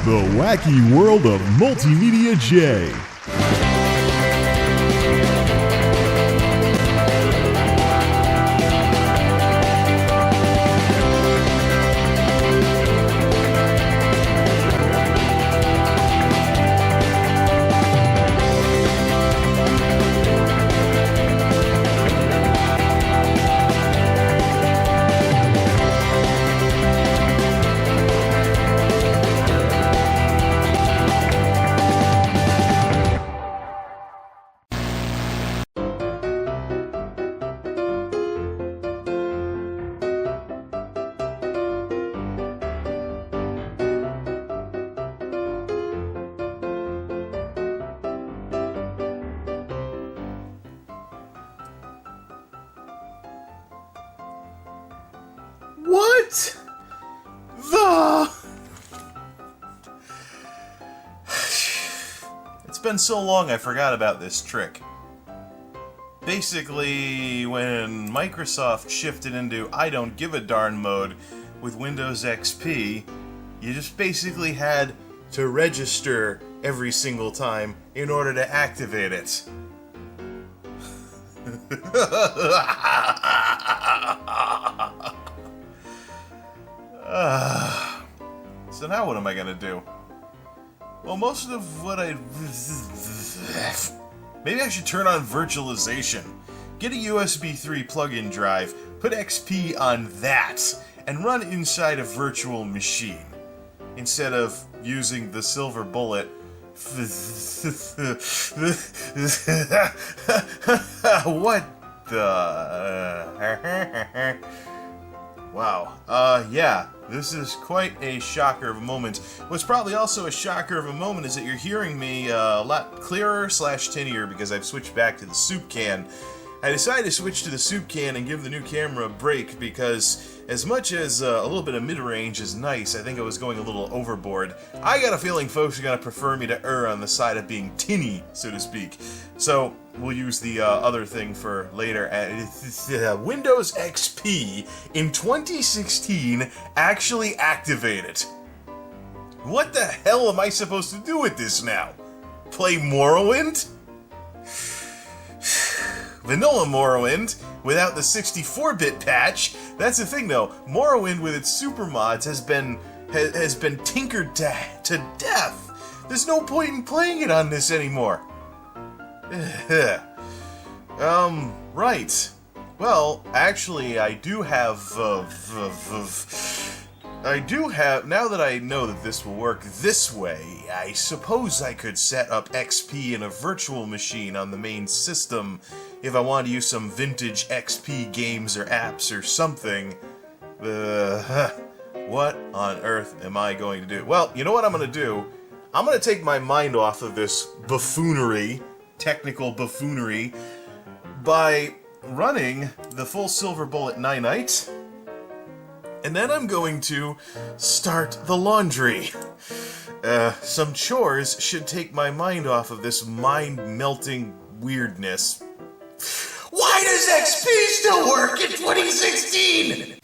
The wacky world of MultimediaJay. What the? It's been so long I forgot about this trick. Basically, when Microsoft shifted into I don't give a darn mode with Windows XP, you just basically had to register every single time in order to activate it. So now what am I gonna do? Well, most of what maybe I should turn on virtualization. Get a USB 3 plug-in drive, put XP on that, and run inside a virtual machine. Instead of using the silver bullet. What the? Wow. Yeah, this is quite a shocker of a moment. What's probably also a shocker of a moment is that you're hearing me a lot clearer / tinnier because I've switched back to the soup can. I decided to switch to the soup can and give the new camera a break because as much as a little bit of mid-range is nice, I think I was going a little overboard. I got a feeling folks are going to prefer me to err on the side of being tinny, so to speak. So, we'll use the other thing for later. Windows XP in 2016 actually activated. What the hell am I supposed to do with this now? Play Morrowind? Vanilla Morrowind without the 64-bit patch. That's the thing, though. Morrowind with its super mods has been tinkered to death. There's no point in playing it on this anymore. Right. Well, actually, I do have, now that I know that this will work this way, I suppose I could set up XP in a virtual machine on the main system if I wanted to use some vintage XP games or apps or something. What on earth am I going to do? Well, you know what I'm going to do? I'm going to take my mind off of this buffoonery, technical buffoonery, by running the full Silver Bullet Nanite, and then I'm going to start the laundry. Some chores should take my mind off of this mind-melting weirdness. Why does XP still work in 2016?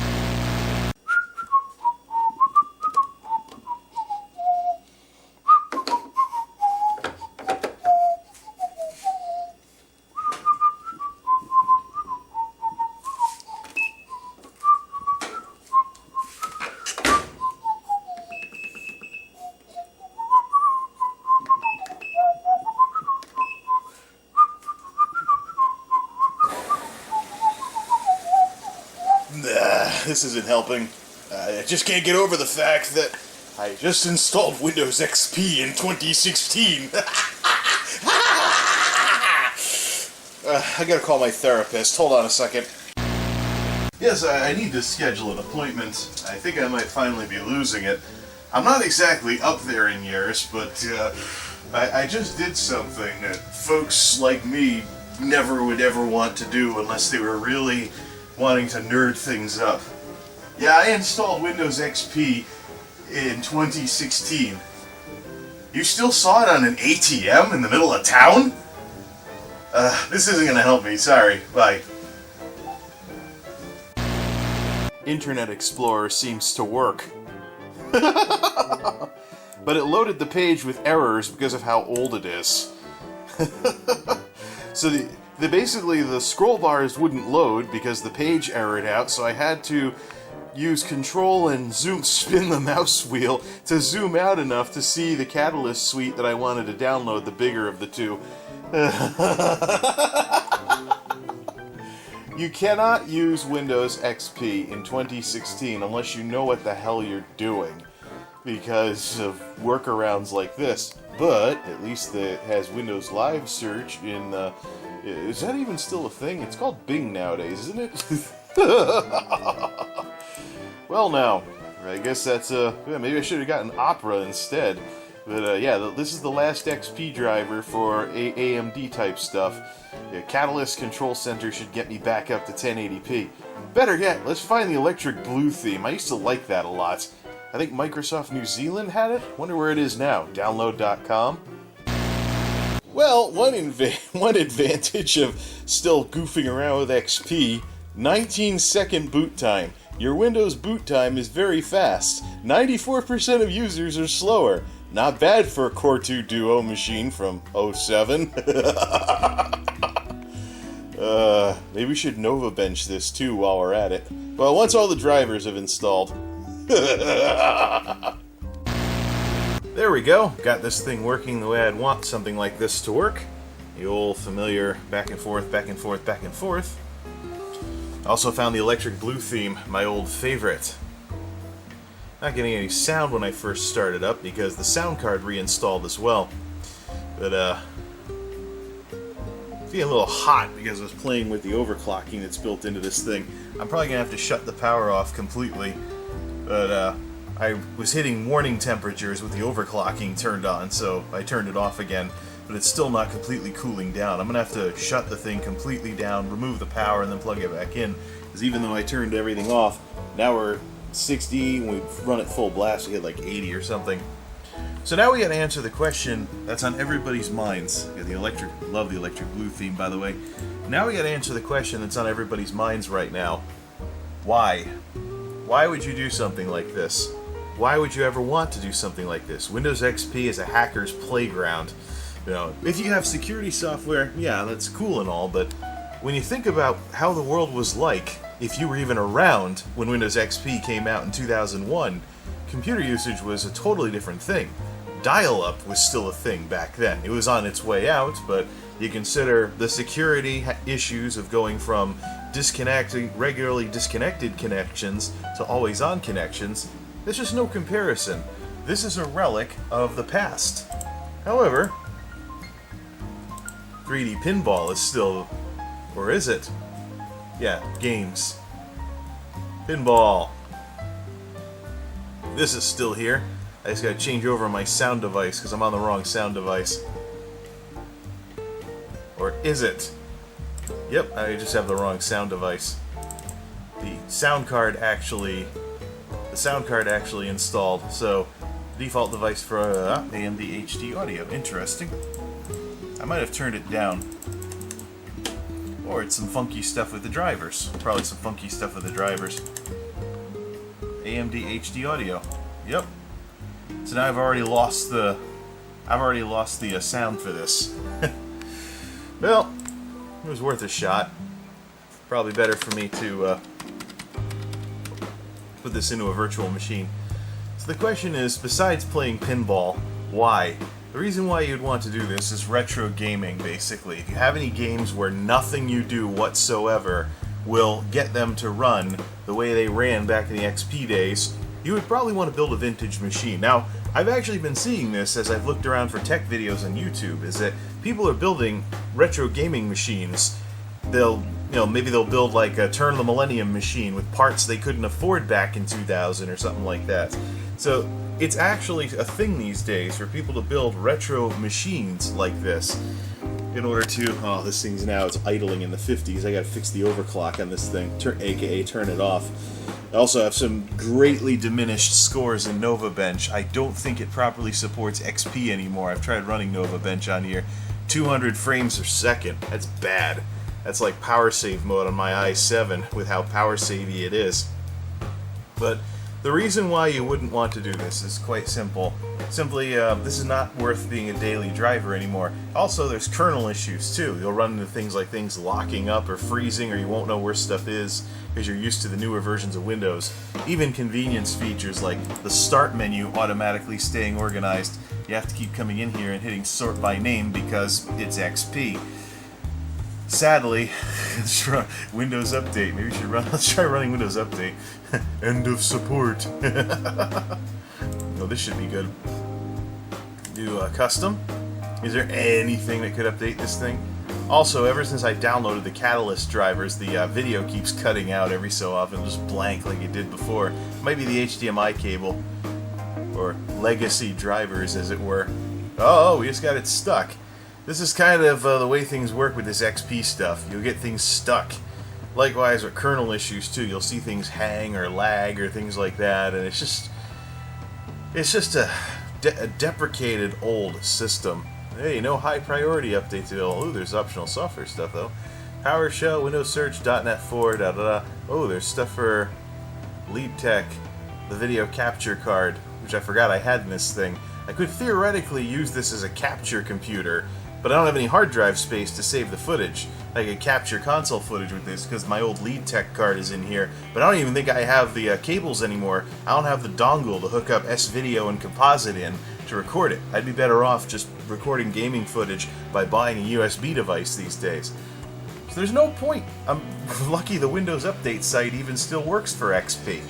This isn't helping. I just can't get over the fact that I just installed Windows XP in 2016. I gotta call my therapist. Hold on a second. Yes, I need to schedule an appointment. I think I might finally be losing it. I'm not exactly up there in years, but I just did something that folks like me never would ever want to do unless they were really wanting to nerd things up. Yeah, I installed Windows XP in 2016. You still saw it on an ATM in the middle of town? This isn't gonna help me, sorry, bye. Internet Explorer seems to work. But but it loaded the page with errors because of how old it is. So basically the scroll bars wouldn't load because the page errored out, so I had to use control and spin the mouse wheel to zoom out enough to see the Catalyst suite that I wanted to download, the bigger of the two. You cannot use Windows XP in 2016 unless you know what the hell you're doing because of workarounds like this. But at least it has Windows Live Search in is that even still a thing? It's called Bing nowadays, isn't it? Well, now, I guess that's yeah, maybe I should have gotten Opera instead. But yeah, this is the last XP driver for AMD type stuff. Yeah, Catalyst Control Center should get me back up to 1080p. Better yet, let's find the electric blue theme. I used to like that a lot. I think Microsoft New Zealand had it? Wonder where it is now. Download.com? Well, one advantage of still goofing around with XP, 19-second boot time. Your Windows boot time is very fast. 94% of users are slower. Not bad for a Core 2 Duo machine from '07. Maybe we should Nova Bench this too while we're at it. Well, once all the drivers have installed. There we go. Got this thing working the way I'd want something like this to work. The old familiar back and forth, back and forth, back and forth. Also found the electric blue theme, my old favorite. Not getting any sound when I first started up because the sound card reinstalled as well. But feeling a little hot because I was playing with the overclocking that's built into this thing. I'm probably gonna have to shut the power off completely. But I was hitting warning temperatures with the overclocking turned on, so I turned it off again. But it's still not completely cooling down. I'm gonna have to shut the thing completely down, remove the power, and then plug it back in. Because even though I turned everything off, now we're 60, when we run it full blast, we hit like 80 or something. So now we gotta answer the question that's on everybody's minds. Yeah, love the electric blue theme, by the way. Now we gotta answer the question that's on everybody's minds right now. Why? Why would you do something like this? Why would you ever want to do something like this? Windows XP is a hacker's playground. You know, if you have security software, yeah, that's cool and all, but when you think about how the world was like if you were even around when Windows XP came out in 2001, computer usage was a totally different thing. Dial-up was still a thing back then. It was on its way out, but you consider the security issues of going from regularly disconnected connections to always-on connections. There's just no comparison. This is a relic of the past. However, 3D pinball is still, or is it? Yeah, games. Pinball. This is still here. I just gotta change over my sound device because I'm on the wrong sound device. Or is it? Yep, I just have the wrong sound device. The sound card actually installed. So, default device for AMD HD audio. Interesting. I might have turned it down. Or it's some funky stuff with the drivers. Probably some funky stuff with the drivers. AMD HD audio. Yep. So now I've already lost the sound for this. Well, it was worth a shot. Probably better for me to put this into a virtual machine. So the question is, besides playing pinball, why? The reason why you'd want to do this is retro gaming, basically. If you have any games where nothing you do whatsoever will get them to run the way they ran back in the XP days, you would probably want to build a vintage machine. Now, I've actually been seeing this as I've looked around for tech videos on YouTube, is that people are building retro gaming machines. Maybe they'll build like a Turn of the Millennium machine with parts they couldn't afford back in 2000 or something like that. So, it's actually a thing these days for people to build retro machines like this in order to, this thing's now, it's idling in the 50s. I gotta fix the overclock on this thing, aka turn it off. I also have some greatly diminished scores in Nova Bench. I don't think it properly supports XP anymore. I've tried running Nova Bench on here. 200 frames per second. That's bad. That's like power save mode on my i7 with how power savey it is. But The reason why you wouldn't want to do this is quite simple. Simply, this is not worth being a daily driver anymore. Also, there's kernel issues too. You'll run into things like things locking up or freezing, or you won't know where stuff is because you're used to the newer versions of Windows. Even convenience features like the start menu automatically staying organized. You have to keep coming in here and hitting sort by name because it's XP. Sadly, Windows Update. Maybe we should let's try running Windows Update. End of support. Oh, this should be good. Do custom. Is there anything that could update this thing? Also, ever since I downloaded the Catalyst drivers, the video keeps cutting out every so often, just blank like it did before. It might be the HDMI cable. Or legacy drivers, as it were. Oh, we just got it stuck. This is kind of the way things work with this XP stuff. You'll get things stuck. Likewise with kernel issues too. You'll see things hang or lag or things like that, and it's just a deprecated old system. Hey, no high priority updates available. Ooh, there's optional software stuff though. PowerShell, Windows Search, .NET 4, da da da. Oh, there's stuff for Lead Tech, the video capture card, which I forgot I had in this thing. I could theoretically use this as a capture computer, but I don't have any hard drive space to save the footage. I could capture console footage with this because my old Lead Tech card is in here, but I don't even think I have the cables anymore. I don't have the dongle to hook up S-Video and Composite in to record it. I'd be better off just recording gaming footage by buying a USB device these days. So there's no point. I'm lucky the Windows Update site even still works for XP.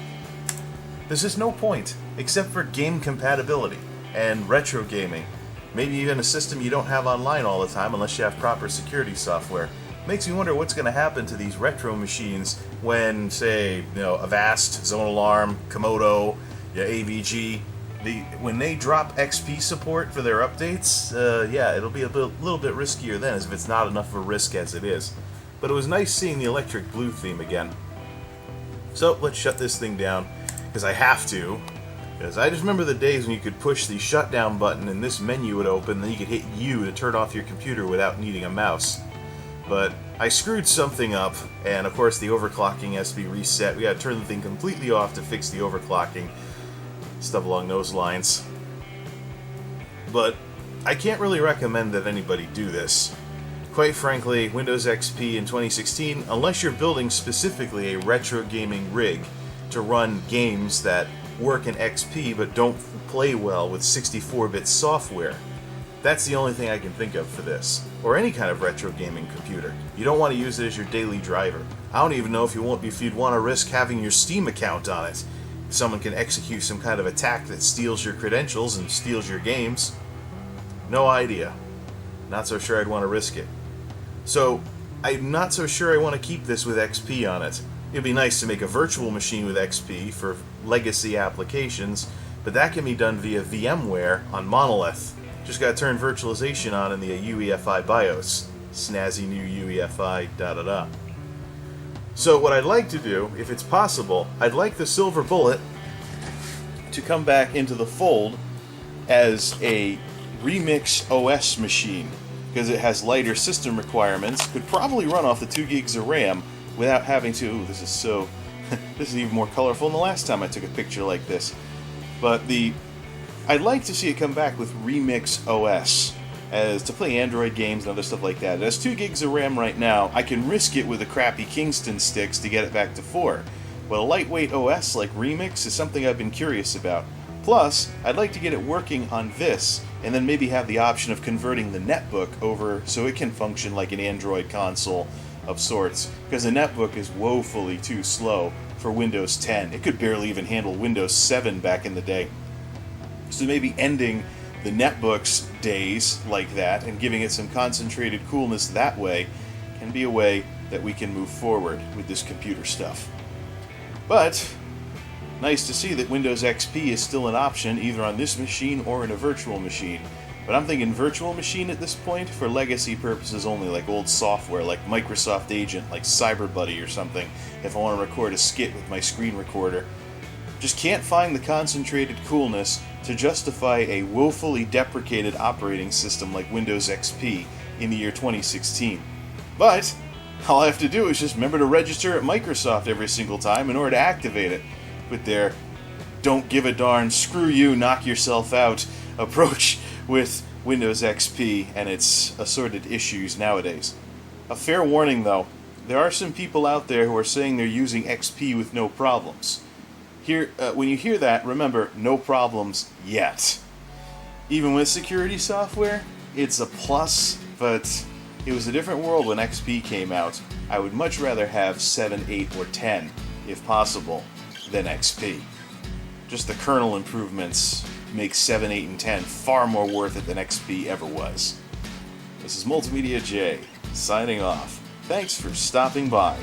There's just no point, except for game compatibility and retro gaming. Maybe even a system you don't have online all the time unless you have proper security software. Makes me wonder what's going to happen to these retro machines when, say, Avast, Zone Alarm, Komodo, AVG, when they drop XP support for their updates. Yeah, it'll be a little bit riskier then, as if it's not enough of a risk as it is. But it was nice seeing the Electric Blue theme again. So let's shut this thing down, because I have to. Because I just remember the days when you could push the shutdown button and this menu would open, and then you could hit U to turn off your computer without needing a mouse. But I screwed something up, and of course the overclocking has to be reset. We gotta turn the thing completely off to fix the overclocking. Stuff along those lines. But I can't really recommend that anybody do this. Quite frankly, Windows XP in 2016, unless you're building specifically a retro gaming rig to run games that work in XP but don't play well with 64-bit software. That's the only thing I can think of for this. Or any kind of retro gaming computer. You don't want to use it as your daily driver. I don't even know if you'd want to risk having your Steam account on it. If someone can execute some kind of attack that steals your credentials and steals your games. No idea. Not so sure I'd want to risk it. So, I'm not so sure I want to keep this with XP on it. It'd be nice to make a virtual machine with XP for legacy applications, but that can be done via VMware on Monolith. Just gotta turn virtualization on in the UEFI BIOS. Snazzy new UEFI da-da-da. So what I'd like to do, if it's possible, I'd like the Silver Bullet to come back into the fold as a Remix OS machine, because it has lighter system requirements, could probably run off the 2 gigs of RAM without having to... Ooh, this is even more colorful than the last time I took a picture like this. But I'd like to see it come back with Remix OS as to play Android games and other stuff like that. It has 2 gigs of RAM right now. I can risk it with the crappy Kingston sticks to get it back to 4. But a lightweight OS like Remix is something I've been curious about. Plus, I'd like to get it working on this, and then maybe have the option of converting the netbook over so it can function like an Android console of sorts, because the netbook is woefully too slow for Windows 10. It could barely even handle Windows 7 back in the day. So maybe ending the netbook's days like that and giving it some concentrated coolness that way can be a way that we can move forward with this computer stuff. But nice to see that Windows XP is still an option either on this machine or in a virtual machine. But I'm thinking virtual machine at this point for legacy purposes only, like old software, like Microsoft Agent, like CyberBuddy or something, if I want to record a skit with my screen recorder. Just can't find the concentrated coolness to justify a woefully deprecated operating system like Windows XP in the year 2016. But all I have to do is just remember to register at Microsoft every single time in order to activate it with their don't give a darn, screw you, knock yourself out approach with Windows XP and its assorted issues nowadays. A fair warning though, there are some people out there who are saying they're using XP with no problems. When you hear that, remember, no problems yet. Even with security software, it's a plus, but it was a different world when XP came out. I would much rather have 7, 8, or 10, if possible, than XP. Just the kernel improvements make 7, 8, and 10 far more worth it than XP ever was. This is MultimediaJay, signing off. Thanks for stopping by.